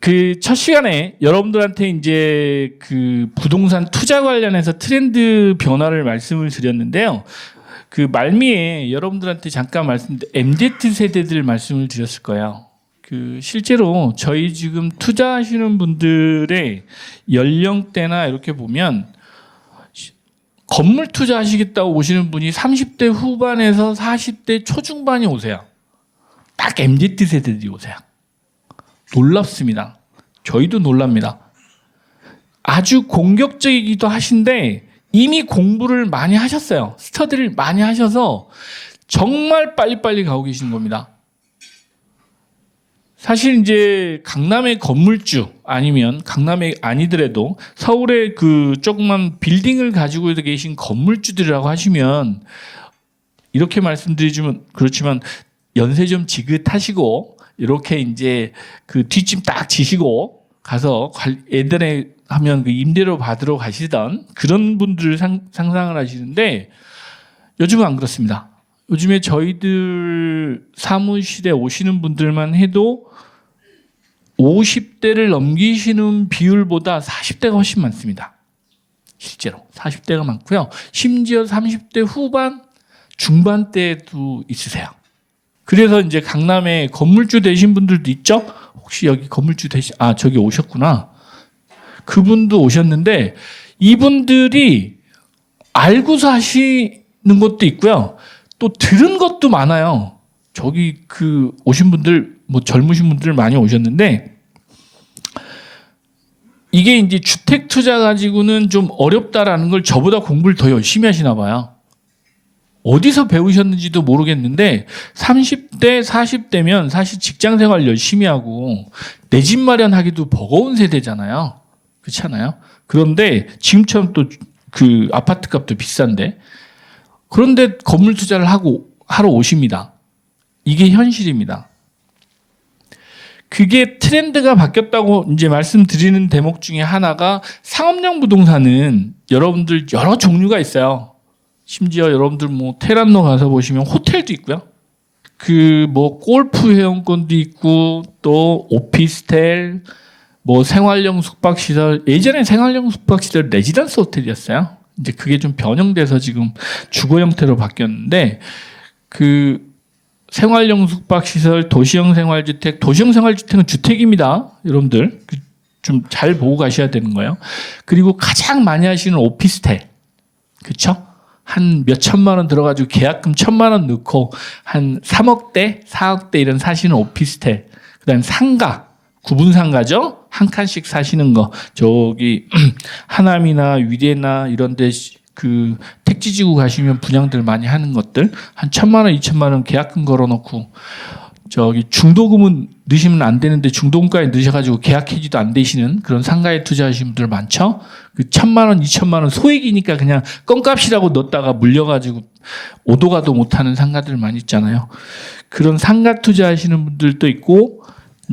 그 첫 시간에 여러분들한테 이제 그 부동산 투자 관련해서 트렌드 변화를 말씀을 드렸는데요. 그 말미에 여러분들한테 잠깐 MZ 세대들 말씀을 드렸을 거예요. 그 실제로 저희 지금 투자하시는 분들의 연령대나 이렇게 보면 건물 투자하시겠다고 오시는 분이 30대 후반에서 40대 초중반이 오세요. 딱 MZ 세대들이 오세요. 놀랍습니다. 저희도 놀랍니다. 아주 공격적이기도 하신데 이미 공부를 많이 하셨어요. 스터디를 많이 하셔서 정말 빨리빨리 가고 계시는 겁니다. 사실 이제 강남의 건물주 아니면 강남에 아니더라도 서울의 그 조그만 빌딩을 가지고 계신 건물주들이라고 하시면 이렇게 말씀드리지만 그렇지만 연세 좀 지긋하시고 이렇게 이제 그 뒷짐 딱 지시고 가서 예전에 하면 그 임대료 받으러 가시던 그런 분들을 상상을 하시는데 요즘은 안 그렇습니다. 요즘에 저희들 사무실에 오시는 분들만 해도 50대를 넘기시는 비율보다 40대가 훨씬 많습니다. 실제로 40대가 많고요. 심지어 30대 후반, 중반대도 있으세요. 그래서 이제 강남에 건물주 되신 분들도 있죠? 혹시 여기 건물주 저기 오셨구나. 그분도 오셨는데 이분들이 알고서 하시는 것도 있고요. 또 들은 것도 많아요. 저기 그 오신 분들, 뭐 젊으신 분들 많이 오셨는데 이게 이제 주택 투자 가지고는 좀 어렵다라는 걸 저보다 공부를 더 열심히 하시나 봐요. 어디서 배우셨는지도 모르겠는데 30대, 40대면 사실 직장생활 열심히 하고 내 집 마련하기도 버거운 세대잖아요. 그렇지 않아요? 그런데 지금처럼 또 그 아파트 값도 비싼데 그런데 건물 투자를 하러 오십니다. 이게 현실입니다. 그게 트렌드가 바뀌었다고 이제 말씀드리는 대목 중에 하나가 상업용 부동산은 여러분들 여러 종류가 있어요. 심지어 여러분들 뭐 테란노 가서 보시면 호텔도 있고요. 그 뭐 골프 회원권도 있고 또 오피스텔, 뭐 생활용 숙박시설. 예전에 생활용 숙박시설 레지던스 호텔이었어요. 이제 그게 좀 변형돼서 지금 주거 형태로 바뀌었는데 그 생활용 숙박시설, 도시형 생활주택, 도시형 생활주택은 주택입니다. 여러분들 좀 잘 보고 가셔야 되는 거예요. 그리고 가장 많이 하시는 오피스텔, 그렇죠? 한 몇 천만 원 들어가지고 계약금 1,000만 원 넣고 한 3억대, 4억대 이런 사시는 오피스텔. 그다음 상가, 구분 상가죠. 한 칸씩 사시는 거. 저기 하남이나 위례나 이런 데 그 택지지구 가시면 분양들 많이 하는 것들 한 1,000만 원, 2,000만 원 계약금 걸어놓고 저기 중도금은 넣으시면 안 되는데 중도금까지 넣으셔가지고 계약 해지도 안 되시는 그런 상가에 투자하시는 분들 많죠. 그 1,000만 원, 2,000만 원 소액이니까 그냥 껌값이라고 넣었다가 물려가지고 오도가도 못하는 상가들 많이 있잖아요. 그런 상가 투자하시는 분들도 있고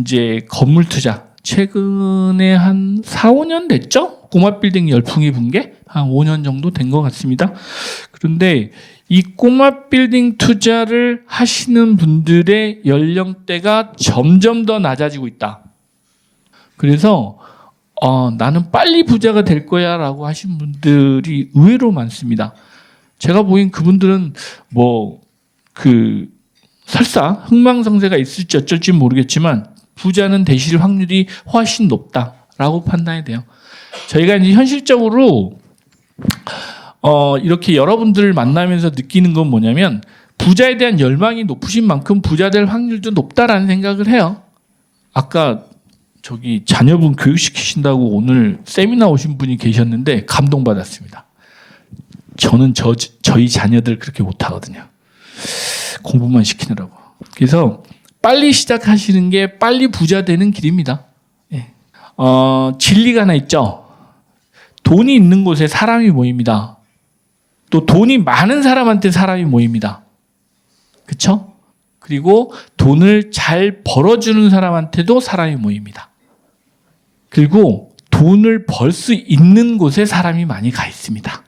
이제 건물 투자 최근에 한 4, 5년 됐죠? 꼬마 빌딩 열풍이 분 게 한 5년 정도 된 것 같습니다. 그런데 이 꼬마 빌딩 투자를 하시는 분들의 연령대가 점점 더 낮아지고 있다. 그래서 나는 빨리 부자가 될 거야 라고 하신 분들이 의외로 많습니다. 제가 보기엔 그분들은 설사 흥망성쇠가 있을지 어쩔지 모르겠지만 부자는 되실 확률이 훨씬 높다라고 판단이 돼요. 저희가 이제 현실적으로 이렇게 여러분들을 만나면서 느끼는 건 뭐냐면 부자에 대한 열망이 높으신 만큼 부자 될 확률도 높다라는 생각을 해요. 아까 저기 자녀분 교육시키신다고 오늘 세미나 오신 분이 계셨는데 감동받았습니다. 저는 저희 자녀들 그렇게 못하거든요. 공부만 시키느라고. 그래서 빨리 시작하시는 게 빨리 부자 되는 길입니다. 예. 진리가 하나 있죠. 돈이 있는 곳에 사람이 모입니다. 또 돈이 많은 사람한테 사람이 모입니다. 그렇죠? 그리고 돈을 잘 벌어주는 사람한테도 사람이 모입니다. 그리고 돈을 벌 수 있는 곳에 사람이 많이 가 있습니다.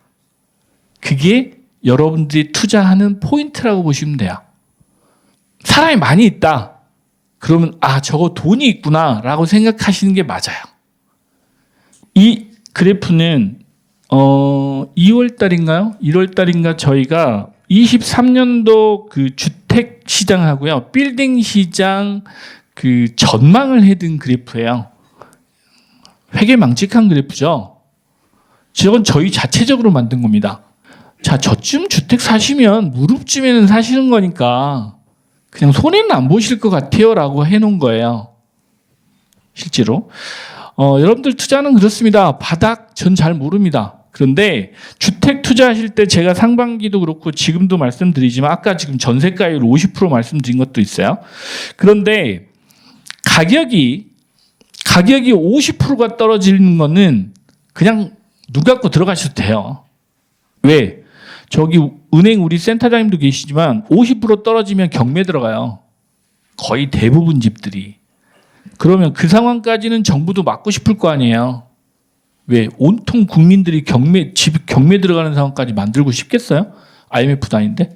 그게 여러분들이 투자하는 포인트라고 보시면 돼요. 사람이 많이 있다. 그러면 저거 돈이 있구나라고 생각하시는 게 맞아요. 이 그래프는 2월 달인가요? 1월 달인가 저희가 23년도 그 주택 시장하고요. 빌딩 시장 그 전망을 해둔 그래프예요. 회계망측한 그래프죠. 저건 저희 자체적으로 만든 겁니다. 자, 저쯤 주택 사시면 무릎쯤에는 사시는 거니까 그냥 손해는 안 보실 것 같아요 라고 해놓은 거예요. 실제로. 여러분들 투자는 그렇습니다. 바닥 전 잘 모릅니다. 그런데 주택 투자하실 때 제가 상반기도 그렇고 지금도 말씀드리지만 아까 지금 전세가율 50% 말씀드린 것도 있어요. 그런데 가격이 50%가 떨어지는 거는 그냥 눈 감고 들어가셔도 돼요. 왜? 저기 은행 우리 센터장님도 계시지만 50% 떨어지면 경매 들어가요. 거의 대부분 집들이. 그러면 그 상황까지는 정부도 막고 싶을 거 아니에요. 왜? 온통 국민들이 집 경매 들어가는 상황까지 만들고 싶겠어요? IMF도 아닌데.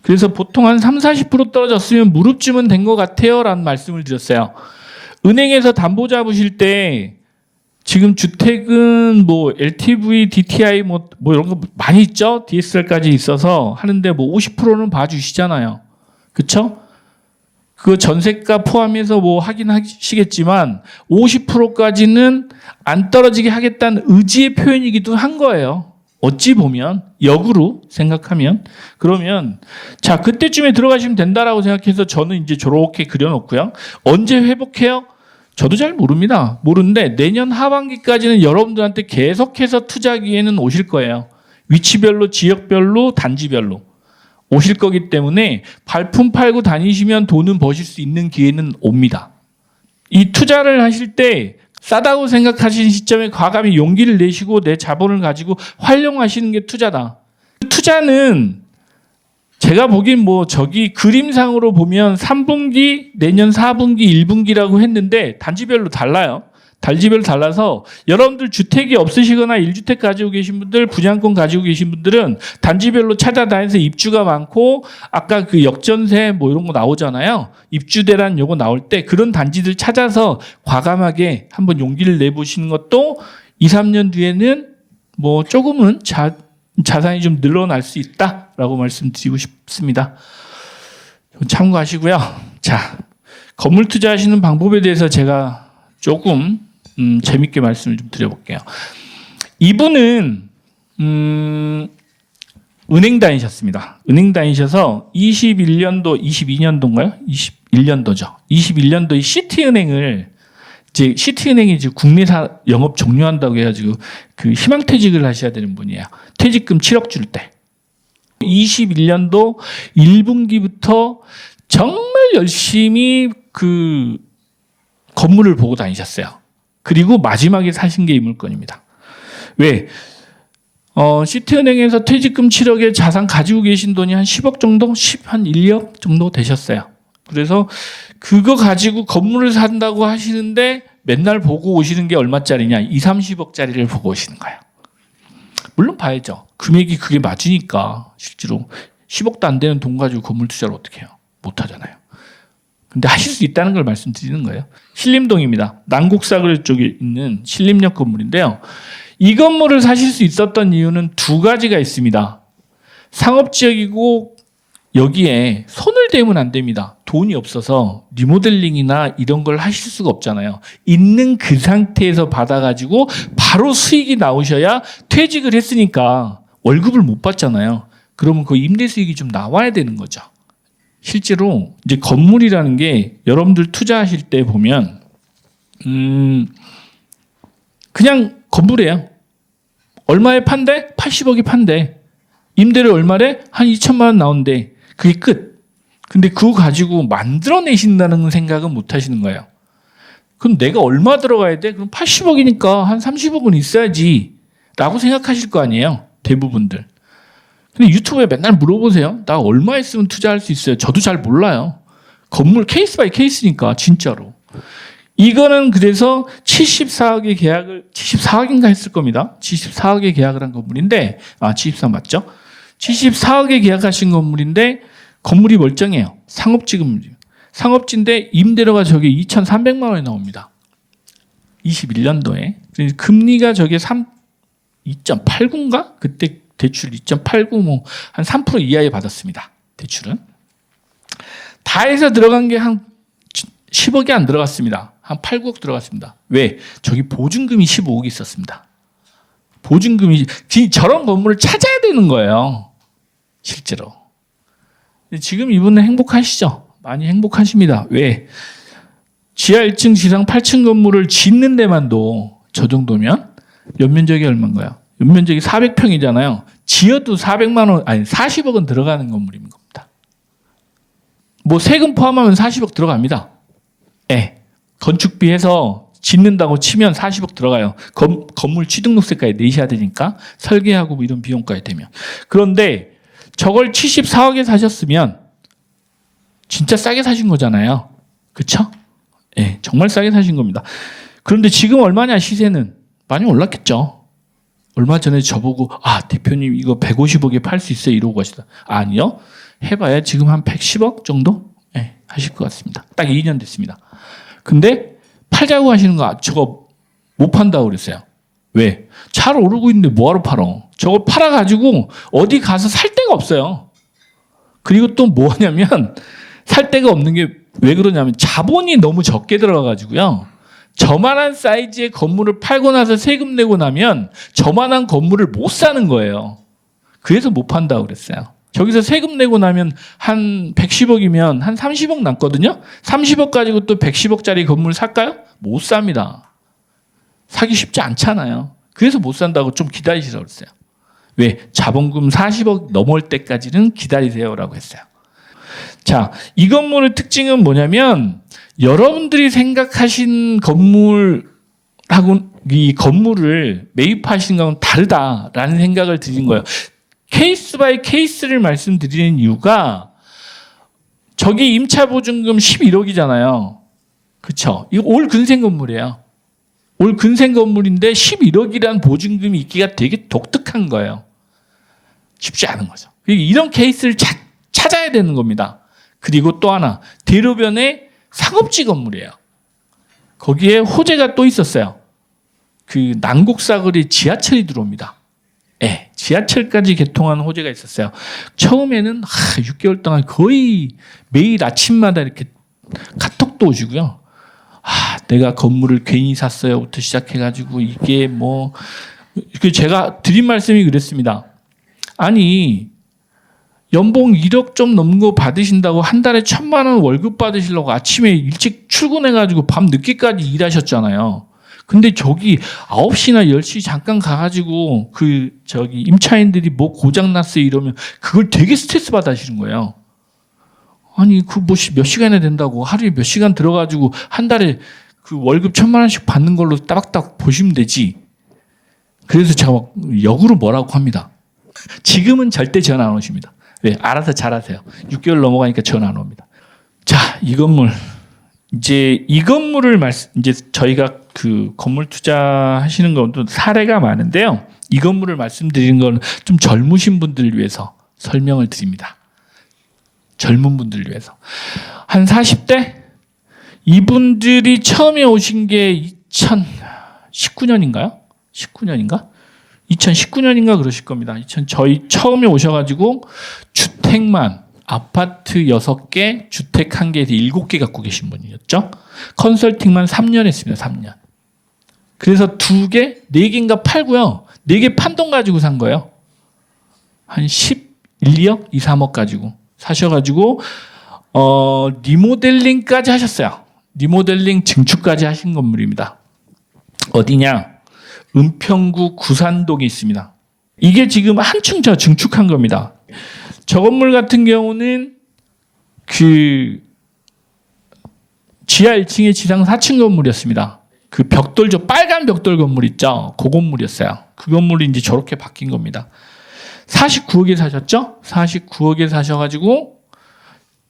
그래서 보통 한 30-40% 떨어졌으면 무릎쯤은 된 것 같아요 라는 말씀을 드렸어요. 은행에서 담보 잡으실 때 지금 주택은 뭐 LTV, DTI 뭐 이런 거 많이 있죠? DSR까지 있어서 하는데 뭐 50%는 봐주시잖아요. 그쵸? 그 전세가 포함해서 뭐 하긴 하시겠지만 50%까지는 안 떨어지게 하겠다는 의지의 표현이기도 한 거예요. 어찌 보면 역으로 생각하면 그러면 자 그때쯤에 들어가시면 된다라고 생각해서 저는 이제 저렇게 그려놓고요. 언제 회복해요? 저도 잘 모릅니다. 모르는데 내년 하반기까지는 여러분들한테 계속해서 투자 기회는 오실 거예요. 위치별로, 지역별로, 단지별로 오실 거기 때문에 발품 팔고 다니시면 돈은 버실 수 있는 기회는 옵니다. 이 투자를 하실 때 싸다고 생각하시는 시점에 과감히 용기를 내시고 내 자본을 가지고 활용하시는 게 투자다. 투자는 제가 보기엔 뭐 저기 그림상으로 보면 3분기, 내년 4분기, 1분기라고 했는데 단지별로 달라요. 단지별로 달라서 여러분들 주택이 없으시거나 1주택 가지고 계신 분들, 분양권 가지고 계신 분들은 단지별로 찾아다니면서 입주가 많고 아까 그 역전세 뭐 이런 거 나오잖아요. 입주대란 요거 나올 때 그런 단지들 찾아서 과감하게 한번 용기를 내보시는 것도 2, 3년 뒤에는 뭐 조금은 자산이 좀 늘어날 수 있다라고 말씀드리고 싶습니다. 참고하시고요. 자, 건물 투자하시는 방법에 대해서 제가 조금 재밌게 말씀을 좀 드려볼게요. 이분은 은행 다니셨습니다. 은행 다니셔서 21년도, 22년도인가요? 21년도죠. 21년도에 시티은행을 이제 시티은행이 이제 국내사 영업 종료한다고 해가지고 그 희망퇴직을 하셔야 되는 분이에요. 퇴직금 7억 줄 때. 21년도 1분기부터 정말 열심히 그 건물을 보고 다니셨어요. 그리고 마지막에 사신 게 이 물건입니다. 왜? 시티은행에서 퇴직금 7억에 자산 가지고 계신 돈이 한 10억 정도? 한 1억 정도 되셨어요. 그래서 그거 가지고 건물을 산다고 하시는데 맨날 보고 오시는 게 얼마짜리냐? 2, 30억짜리를 보고 오시는 거예요. 물론 봐야죠. 금액이 그게 맞으니까 실제로 10억도 안 되는 돈 가지고 건물 투자를 어떻게 해요? 못 하잖아요. 근데 하실 수 있다는 걸 말씀드리는 거예요. 신림동입니다. 난곡사거리 쪽에 있는 신림역 건물인데요. 이 건물을 사실 수 있었던 이유는 두 가지가 있습니다. 상업지역이고 여기에 손을 대면 안 됩니다. 돈이 없어서 리모델링이나 이런 걸 하실 수가 없잖아요. 있는 그 상태에서 받아가지고 바로 수익이 나오셔야 퇴직을 했으니까 월급을 못 받잖아요. 그러면 그 임대 수익이 좀 나와야 되는 거죠. 실제로 이제 건물이라는 게 여러분들 투자하실 때 보면 그냥 건물이에요. 얼마에 판대? 80억이 판대. 임대료 얼마래? 한 2천만 원 나온대. 그게 끝. 근데 그거 가지고 만들어내신다는 생각은 못 하시는 거예요. 그럼 내가 얼마 들어가야 돼? 그럼 80억이니까 한 30억은 있어야지 라고 생각하실 거 아니에요. 대부분들. 근데 유튜브에 맨날 물어보세요. 나 얼마 있으면 투자할 수 있어요? 저도 잘 몰라요. 건물 케이스 바이 케이스니까 진짜로. 이거는 그래서 74억의 계약을 74억인가 했을 겁니다. 74억의 계약을 한 건물인데 74 맞죠? 74억에 계약하신 건물인데 건물이 멀쩡해요. 상업지 건물이에요. 상업지인데 임대료가 저게 2,300만 원이 나옵니다. 21년도에. 금리가 저게 2.89인가? 그때 대출 2.89 뭐 한 3% 이하에 받았습니다. 대출은. 다 해서 들어간 게 한 10억이 안 들어갔습니다. 한 8, 9억 들어갔습니다. 왜? 저기 보증금이 15억이 있었습니다. 보증금이 저런 건물을 찾아야 되는 거예요. 실제로. 지금 이분은 행복하시죠? 많이 행복하십니다. 왜? 지하 1층, 지상 8층 건물을 짓는 데만도 저 정도면 연면적이 얼마인가요? 연면적이 400평이잖아요. 지어도 400만 원, 아니 40억은 들어가는 건물인 겁니다. 뭐 세금 포함하면 40억 들어갑니다. 예. 건축비 해서 짓는다고 치면 40억 들어가요. 건물 취등록세까지 내셔야 되니까 설계하고 뭐 이런 비용까지 되면. 그런데 저걸 74억에 사셨으면 진짜 싸게 사신 거잖아요. 그렇죠? 예, 정말 싸게 사신 겁니다. 그런데 지금 얼마냐 시세는 많이 올랐겠죠. 얼마 전에 저보고 대표님 이거 150억에 팔 수 있어요 이러고 가시다. 아니요. 해봐야 지금 한 110억 정도 하실 것 같습니다. 딱 2년 됐습니다. 근데 팔자고 하시는 거 저거 못 판다고 그랬어요. 왜? 잘 오르고 있는데 뭐하러 팔어? 저거 팔아가지고 어디 가서 살 데가 없어요. 그리고 또 뭐 하냐면 살 데가 없는 게 왜 그러냐면 자본이 너무 적게 들어가가지고요. 저만한 사이즈의 건물을 팔고 나서 세금 내고 나면 저만한 건물을 못 사는 거예요. 그래서 못 판다고 그랬어요. 저기서 세금 내고 나면 한 110억이면 한 30억 남거든요. 30억 가지고 또 110억짜리 건물 살까요? 못 삽니다. 사기 쉽지 않잖아요. 그래서 못 산다고 좀 기다리시라고 그랬어요. 왜? 자본금 40억 넘을 때까지는 기다리세요라고 했어요. 자, 이 건물의 특징은 뭐냐면 여러분들이 생각하신 건물하고 이 건물을 매입하시는 거하고는 다르다라는 생각을 드린 거예요. 케이스 바이 케이스를 말씀드리는 이유가 저기 임차 보증금 11억이잖아요. 그렇죠? 이거 올 근생 건물이에요. 올 근생 건물인데 11억이라는 보증금이 있기가 되게 독특한 거예요. 쉽지 않은 거죠. 이런 케이스를 찾아야 되는 겁니다. 그리고 또 하나 대로변에 상업지 건물이에요. 거기에 호재가 또 있었어요. 그 난곡사거리 지하철이 들어옵니다. 네, 지하철까지 개통하는 호재가 있었어요. 처음에는 6개월 동안 거의 매일 아침마다 이렇게 카톡도 오시고요. 내가 건물을 괜히 샀어요부터 시작해가지고 이게 뭐 제가 드린 말씀이 그랬습니다. 아니 연봉 1억 좀 넘는 거 받으신다고 한 달에 1,000만 원 월급 받으시려고 아침에 일찍 출근해가지고 밤 늦게까지 일하셨잖아요. 근데 저기 9시나 10시 잠깐 가가지고 임차인들이 뭐 고장났어요 이러면 그걸 되게 스트레스 받아 하시는 거예요. 아니 그 뭐 몇 시간이나 된다고 하루에 몇 시간 들어가지고 한 달에 그 월급 1,000만 원씩 받는 걸로 따박따박 보시면 되지. 그래서 제가 막 역으로 뭐라고 합니다. 지금은 절대 전화 안 오십니다. 왜? 알아서 잘하세요. 6개월 넘어가니까 전화 안 옵니다. 자, 이 건물. 이제 이 건물을 이제 저희가 그 건물 투자하시는 것도 사례가 많은데요. 이 건물을 말씀드리는 건 좀 젊으신 분들을 위해서 설명을 드립니다. 젊은 분들을 위해서. 한 40대? 이분들이 처음에 오신 게 2019년인가요? 19년인가? 2019년인가 그러실 겁니다. 저희 처음에 오셔가지고 주택만 아파트 6개, 주택 1개에서 7개 갖고 계신 분이었죠. 컨설팅만 3년 했습니다. 3년. 그래서 2개, 4개인가 팔고요. 4개 판 돈 가지고 산 거예요. 한 11, 2억, 2, 3억 가지고 사셔가지고 리모델링까지 하셨어요. 리모델링 증축까지 하신 건물입니다. 어디냐? 은평구 구산동에 있습니다. 이게 지금 한층 더 증축한 겁니다. 저 건물 같은 경우는 그 지하 1층에 지상 4층 건물이었습니다. 그 벽돌, 빨간 벽돌 건물 있죠? 그 건물이었어요. 그 건물이 이제 저렇게 바뀐 겁니다. 49억에 사셨죠? 49억에 사셔가지고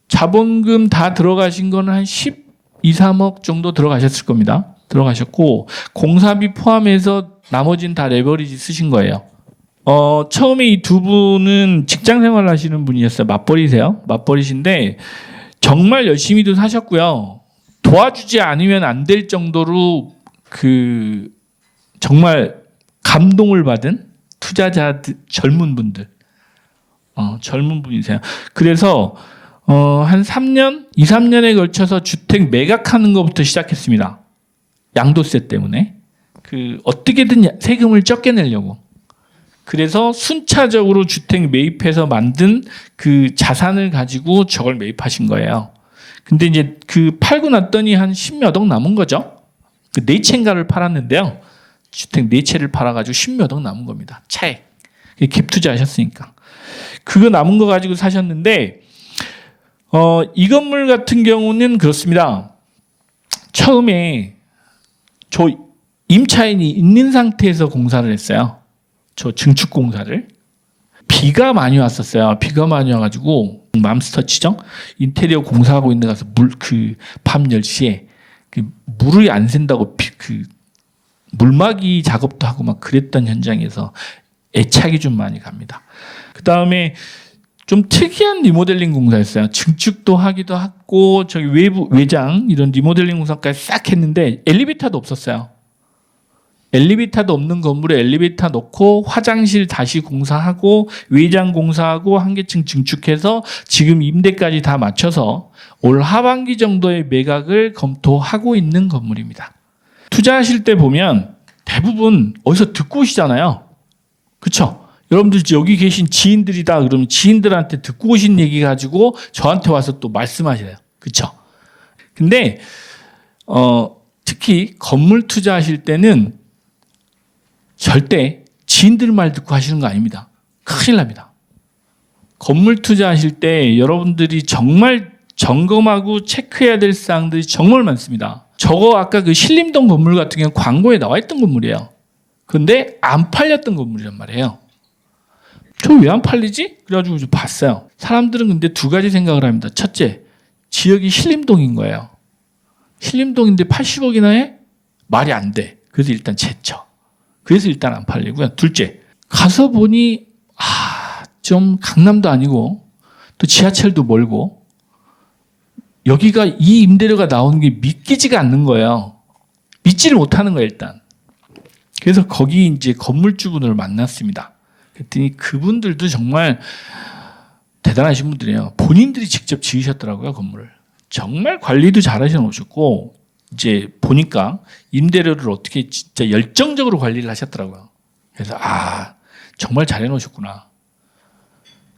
자본금 다 들어가신 거는 한 12, 3억 정도 들어가셨을 겁니다. 들어가셨고 공사비 포함해서 나머지는 다 레버리지 쓰신 거예요. 처음에 이 두 분은 직장 생활을 하시는 분이었어요. 맞벌이세요. 맞벌이신데 정말 열심히도 사셨고요. 도와주지 않으면 안 될 정도로 정말 감동을 받은 투자자 젊은 분들, 젊은 분이세요. 그래서 한 2, 3년에 걸쳐서 주택 매각하는 것부터 시작했습니다. 양도세 때문에 어떻게든 세금을 적게 내려고. 그래서 순차적으로 주택 매입해서 만든 그 자산을 가지고 저걸 매입하신 거예요. 근데 이제 팔고 났더니 한 10몇 억 남은 거죠. 네 채인가를 팔았는데요. 주택 네 채를 팔아가지고 10몇 억 남은 겁니다. 차액. 갭 투자하셨으니까. 그거 남은 거 가지고 사셨는데, 이 건물 같은 경우는 그렇습니다. 처음에 저 임차인이 있는 상태에서 공사를 했어요. 저 증축 공사를. 비가 많이 왔었어요. 비가 많이 와가지고 맘스터치죠. 인테리어 공사하고 있는 데 가서 밤 10시에 물이 안 샌다고 물막이 작업도 하고 막 그랬던 현장에서 애착이 좀 많이 갑니다. 그 다음에 좀 특이한 리모델링 공사였어요. 증축도 하기도 하고 저기 외장 이런 리모델링 공사까지 싹 했는데 엘리베이터도 없었어요. 엘리베이터도 없는 건물에 엘리베이터 넣고 화장실 다시 공사하고 외장 공사하고 한 개층 증축해서 지금 임대까지 다 맞춰서 올 하반기 정도의 매각을 검토하고 있는 건물입니다. 투자하실 때 보면 대부분 어디서 듣고 오시잖아요. 그렇죠? 여러분들 여기 계신 지인들이다 그러면 지인들한테 듣고 오신 얘기 가지고 저한테 와서 또 말씀하셔요. 그렇죠? 근데 특히 건물 투자하실 때는 절대 지인들 말 듣고 하시는 거 아닙니다. 큰일 납니다. 건물 투자하실 때 여러분들이 정말 점검하고 체크해야 될 사항들이 정말 많습니다. 저거 아까 신림동 건물 같은 경우는 광고에 나와 있던 건물이에요. 그런데 안 팔렸던 건물이란 말이에요. 저 왜 안 팔리지? 그래가지고 좀 봤어요. 사람들은 근데 두 가지 생각을 합니다. 첫째, 지역이 신림동인 거예요. 신림동인데 80억이나 해? 말이 안 돼. 그래서 일단 제쳐. 그래서 일단 안 팔리고요. 둘째, 가서 보니 좀 강남도 아니고 또 지하철도 멀고 여기가 이 임대료가 나오는 게 믿기지가 않는 거예요. 믿지를 못하는 거예요, 일단. 그래서 거기 이제 건물주분을 만났습니다. 그랬더니 그분들도 정말 대단하신 분들이에요. 본인들이 직접 지으셨더라고요, 건물을. 정말 관리도 잘 하셔놓으셨고 이제 보니까 임대료를 어떻게 진짜 열정적으로 관리를 하셨더라고요. 그래서 정말 잘 해놓으셨구나.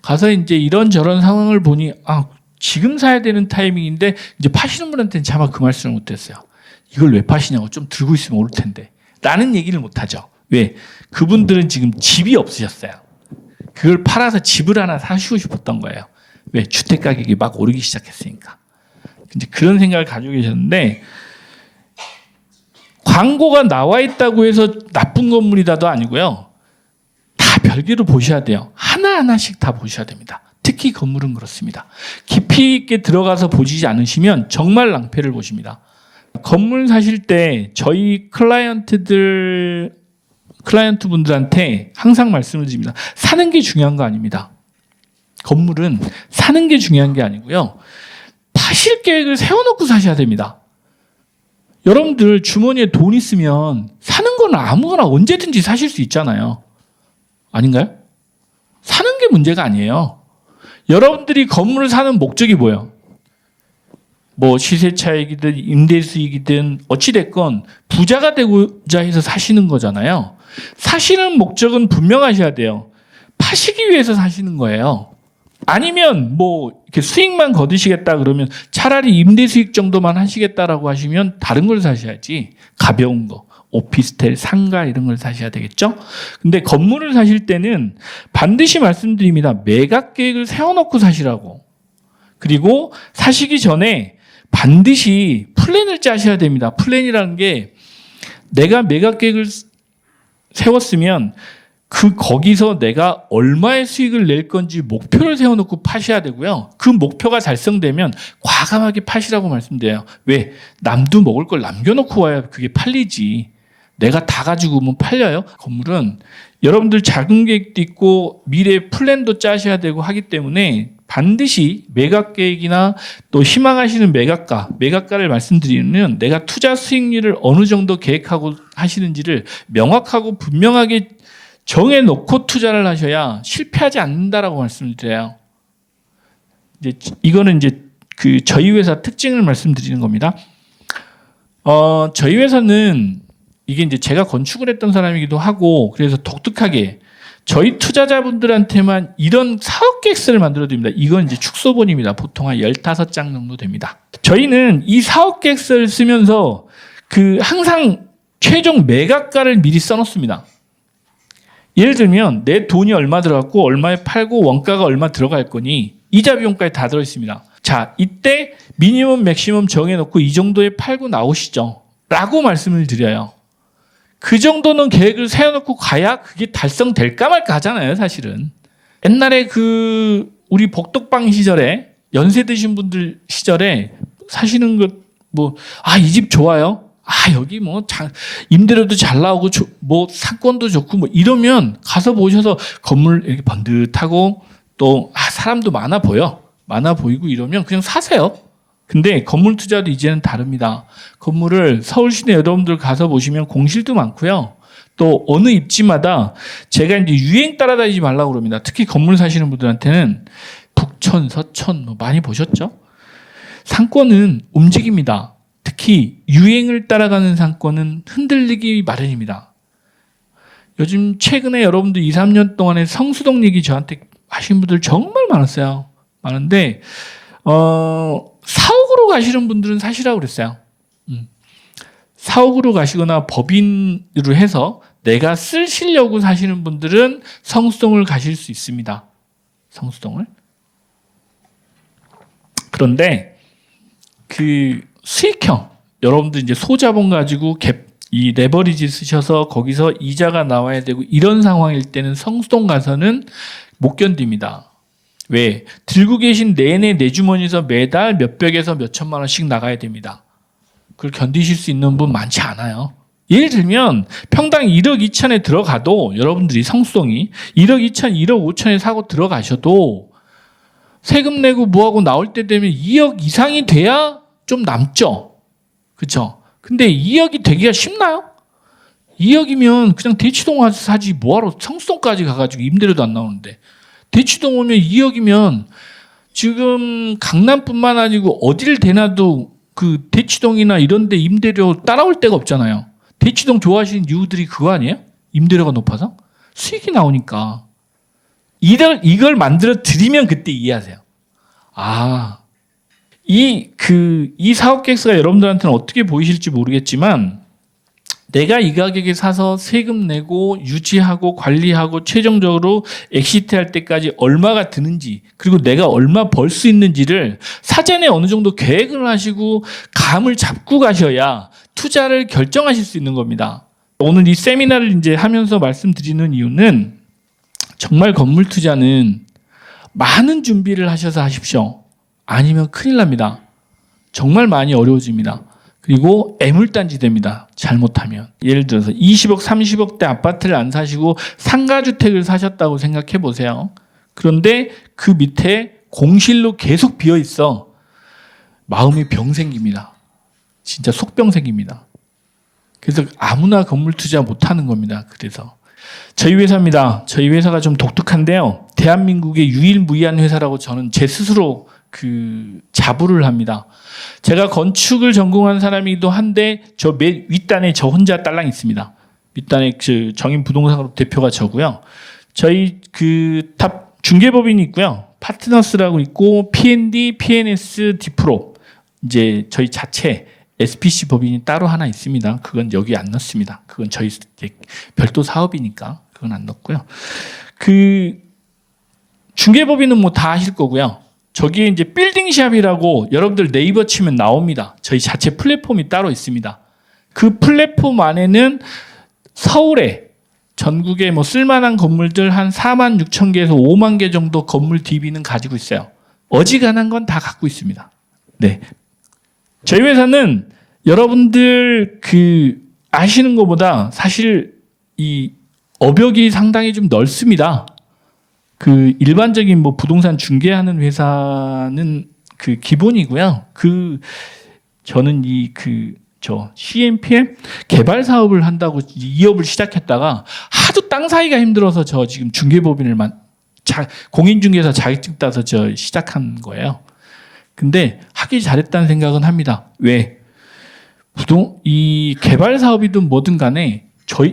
가서 이제 이런저런 상황을 보니 지금 사야 되는 타이밍인데 이제 파시는 분한테는 차마 그 말씀을 못했어요. 이걸 왜 파시냐고 좀 들고 있으면 올 텐데 라는 얘기를 못하죠. 왜? 그분들은 지금 집이 없으셨어요. 그걸 팔아서 집을 하나 사시고 싶었던 거예요. 왜? 주택 가격이 막 오르기 시작했으니까. 이제 그런 생각을 가지고 계셨는데 광고가 나와 있다고 해서 나쁜 건물이다도 아니고요. 다 별개로 보셔야 돼요. 하나하나씩 다 보셔야 됩니다. 특히 건물은 그렇습니다. 깊이 있게 들어가서 보시지 않으시면 정말 낭패를 보십니다. 건물 사실 때 저희 클라이언트 분들한테 항상 말씀을 드립니다. 사는 게 중요한 거 아닙니다. 건물은 사는 게 중요한 게 아니고요. 파실 계획을 세워놓고 사셔야 됩니다. 여러분들 주머니에 돈 있으면 사는 건 아무거나 언제든지 사실 수 있잖아요. 아닌가요? 사는 게 문제가 아니에요. 여러분들이 건물을 사는 목적이 뭐예요? 뭐 시세 차익이든 임대 수익이든 어찌됐건 부자가 되고자 해서 사시는 거잖아요. 사시는 목적은 분명하셔야 돼요. 파시기 위해서 사시는 거예요. 아니면 뭐 이렇게 수익만 거두시겠다 그러면 차라리 임대 수익 정도만 하시겠다라고 하시면 다른 걸 사셔야지. 가벼운 거, 오피스텔, 상가 이런 걸 사셔야 되겠죠. 근데 건물을 사실 때는 반드시 말씀드립니다. 매각 계획을 세워놓고 사시라고. 그리고 사시기 전에 반드시 플랜을 짜셔야 됩니다. 플랜이라는 게 내가 매각 계획을 세웠으면 거기서 내가 얼마의 수익을 낼 건지 목표를 세워놓고 파셔야 되고요. 그 목표가 달성되면 과감하게 파시라고 말씀드려요. 왜? 남도 먹을 걸 남겨놓고 와야 그게 팔리지. 내가 다 가지고 오면 팔려요? 건물은 여러분들 자금 계획도 있고 미래 플랜도 짜셔야 되고 하기 때문에 반드시 매각 계획이나 또 희망하시는 매각가를 말씀드리면 내가 투자 수익률을 어느 정도 계획하고 하시는지를 명확하고 분명하게 정해놓고 투자를 하셔야 실패하지 않는다라고 말씀을 드려요. 이거는 이제 그 저희 회사 특징을 말씀드리는 겁니다. 저희 회사는 이게 이제 제가 건축을 했던 사람이기도 하고 그래서 독특하게 저희 투자자분들한테만 이런 사업 계획서를 만들어 드립니다. 이건 이제 축소본입니다. 보통 한 15장 정도 됩니다. 저희는 이 사업 계획서를 쓰면서 항상 최종 매각가를 미리 써놓습니다. 예를 들면 내 돈이 얼마 들어갔고 얼마에 팔고 원가가 얼마 들어갈 거니 이자 비용까지 다 들어있습니다. 자, 이때 미니멈 맥시멈 정해놓고 이 정도에 팔고 나오시죠 라고 말씀을 드려요. 그 정도는 계획을 세워놓고 가야 그게 달성될까 말까 하잖아요, 사실은. 옛날에 우리 복덕방 시절에 연세 드신 분들 시절에 사시는 이 집 좋아요. 여기 임대료도 잘 나오고 상권도 좋고 이러면 가서 보셔서 건물 이렇게 번듯하고 또 사람도 많아 보이고 이러면 그냥 사세요. 근데 건물 투자도 이제는 다릅니다. 건물을 서울시내 여러분들 가서 보시면 공실도 많고요. 또 어느 입지마다 제가 이제 유행 따라다니지 말라고 그럽니다. 특히 건물 사시는 분들한테는 북촌, 서촌 많이 보셨죠? 상권은 움직입니다. 특히 유행을 따라가는 상권은 흔들리기 마련입니다. 요즘 최근에 여러분들 2, 3년 동안에 성수동 얘기 저한테 하신 분들 정말 많았어요. 많은데 사옥으로 가시는 분들은 사시라고 그랬어요. 사옥으로 가시거나 법인으로 해서 내가 쓰시려고 사시는 분들은 성수동을 가실 수 있습니다. 성수동을. 그런데 수익형 여러분들 이제 소자본 가지고 이 레버리지 쓰셔서 거기서 이자가 나와야 되고 이런 상황일 때는 성수동 가서는 못 견딥니다. 왜? 들고 계신 내내 내 주머니에서 매달 몇백에서 몇천만 원씩 나가야 됩니다. 그걸 견디실 수 있는 분 많지 않아요. 예를 들면 평당 1억 2천에 들어가도 여러분들이 성수동이 1억 2천, 1억 5천에 사고 들어가셔도 세금 내고 뭐하고 나올 때 되면 2억 이상이 돼야 좀 남죠. 그렇죠? 근데 2억이 되기가 쉽나요? 2억이면 그냥 대치동 와서 사지 뭐하러 성수동까지 가가지고 임대료도 안 나오는데 대치동 오면 2억이면 지금 강남뿐만 아니고 어디를 대놔도 대치동이나 이런 데 임대료 따라올 데가 없잖아요. 대치동 좋아하시는 이유들이 그거 아니에요? 임대료가 높아서? 수익이 나오니까. 이걸 만들어 드리면 그때 이해하세요. 이 사업 계획서가 여러분들한테는 어떻게 보이실지 모르겠지만 내가 이 가격에 사서 세금 내고 유지하고 관리하고 최종적으로 엑시트할 때까지 얼마가 드는지 그리고 내가 얼마 벌 수 있는지를 사전에 어느 정도 계획을 하시고 감을 잡고 가셔야 투자를 결정하실 수 있는 겁니다. 오늘 이 세미나를 이제 하면서 말씀드리는 이유는 정말 건물 투자는 많은 준비를 하셔서 하십시오. 아니면 큰일 납니다. 정말 많이 어려워집니다. 그리고 애물단지 됩니다. 잘못하면. 예를 들어서 20억, 30억대 아파트를 안 사시고 상가주택을 사셨다고 생각해 보세요. 그런데 그 밑에 공실로 계속 비어 있어. 마음이 병 생깁니다. 진짜 속병 생깁니다. 그래서 아무나 건물 투자 못하는 겁니다. 그래서 저희 회사입니다. 저희 회사가 좀 독특한데요. 대한민국의 유일무이한 회사라고 저는 제 스스로 자부를 합니다. 제가 건축을 전공한 사람이기도 한데 저 맨 윗단에 저 혼자 딸랑 있습니다. 윗단에 정인부동산그룹 대표가 저고요. 저희 탑 중개법인이 있고요. 파트너스라고 있고 P&D, PNS, 디프로 이제 저희 자체 SPC 법인이 따로 하나 있습니다. 그건 여기 안 넣습니다. 그건 저희 별도 사업이니까 그건 안 넣고요. 중개법인은 다 아실 거고요. 저기에 이제 빌딩샵이라고 여러분들 네이버 치면 나옵니다. 저희 자체 플랫폼이 따로 있습니다. 그 플랫폼 안에는 서울에 전국에 쓸만한 건물들 한 4만 6천 개에서 5만 개 정도 건물 DB는 가지고 있어요. 어지간한 건 다 갖고 있습니다. 네. 저희 회사는 여러분들 아시는 것보다 사실 이 업역이 상당히 좀 넓습니다. 그 일반적인 뭐 부동산 중개하는 회사는 그 기본이고요. 저는 저 CMPM 개발 사업을 한다고 이 업을 시작했다가 하도 땅 사기가 힘들어서 저 지금 중개법인을 공인중개사 자격증 따서 저 시작한 거예요. 근데 하기 잘했다는 생각은 합니다. 왜? 이 개발 사업이든 뭐든 간에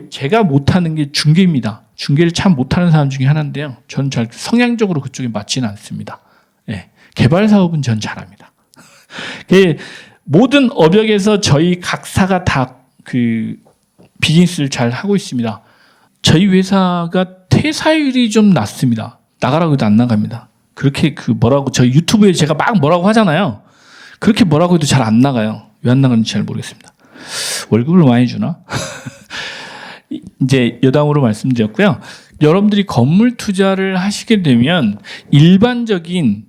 제가 못하는 게 중개입니다. 중개를 참 못하는 사람 중에 하나인데요. 저는 잘 성향적으로 그쪽에 맞지는 않습니다. 네. 개발 사업은 전 잘합니다. 모든 업역에서 저희 각사가 다 그 비즈니스를 잘 하고 있습니다. 저희 회사가 퇴사율이 좀 낮습니다. 나가라고 해도 안 나갑니다. 그렇게 저희 유튜브에 제가 막 뭐라고 하잖아요. 그렇게 뭐라고 해도 잘 안 나가요. 왜 안 나가는지 잘 모르겠습니다. 월급을 많이 주나? 이제 여담으로 말씀드렸고요. 여러분들이 건물 투자를 하시게 되면 일반적인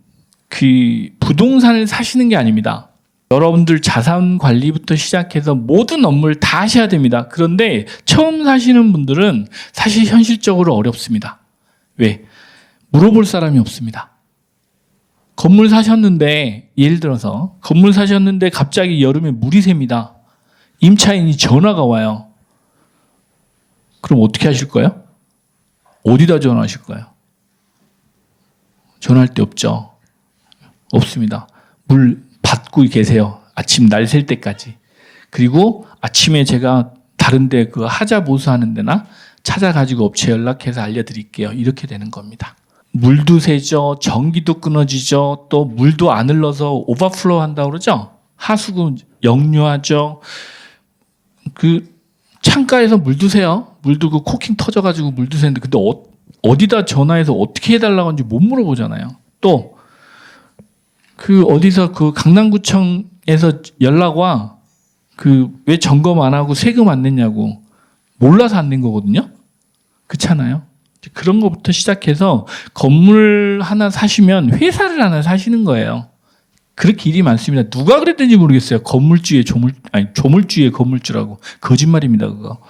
그 부동산을 사시는 게 아닙니다. 여러분들 자산 관리부터 시작해서 모든 업무를 다 하셔야 됩니다. 그런데 처음 사시는 분들은 사실 현실적으로 어렵습니다. 왜? 물어볼 사람이 없습니다. 건물 사셨는데, 예를 들어서 건물 사셨는데 갑자기 여름에 물이 셉니다. 임차인이 전화가 와요. 그럼 어떻게 하실 거예요? 어디다 전화하실 거예요? 전화할 데 없죠. 없습니다. 물 받고 계세요. 아침 날 셀 때까지. 그리고 아침에 제가 다른데 그 하자 보수하는 데나 찾아가지고 업체 연락해서 알려드릴게요. 이렇게 되는 겁니다. 물도 새죠. 전기도 끊어지죠. 또 물도 안 흘러서 오버플로우 한다고 그러죠. 하수구 역류하죠. 그 창가에서 물도 새요. 물도 그 코킹 터져가지고 물도 새는데 근데 어디다 전화해서 어떻게 해달라고 하는지 못 물어보잖아요. 또 어디서 그 강남구청에서 연락 와. 왜 점검 안 하고 세금 안 냈냐고. 몰라서 안 낸 거거든요. 그렇잖아요. 그런 것부터 시작해서 건물 하나 사시면 회사를 하나 사시는 거예요. 그렇게 일이 많습니다. 누가 그랬는지 모르겠어요. 조물주의 건물주라고. 거짓말입니다, 그거.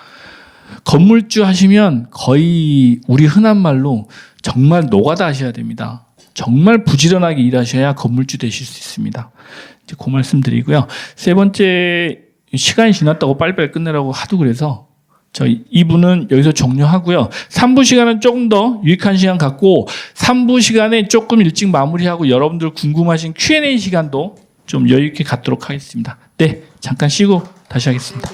건물주 하시면 거의 우리 흔한 말로 정말 노가다 하셔야 됩니다. 정말 부지런하게 일하셔야 건물주 되실 수 있습니다. 이제 그 말씀 드리고요. 세 번째, 시간이 지났다고 빨리빨리 끝내라고 하도 그래서 저희 2부는 여기서 종료하고요. 3부 시간은 조금 더 유익한 시간 갖고 3부 시간에 조금 일찍 마무리하고 여러분들 궁금하신 Q&A 시간도 좀 여유 있게 갖도록 하겠습니다. 네, 잠깐 쉬고 다시 하겠습니다.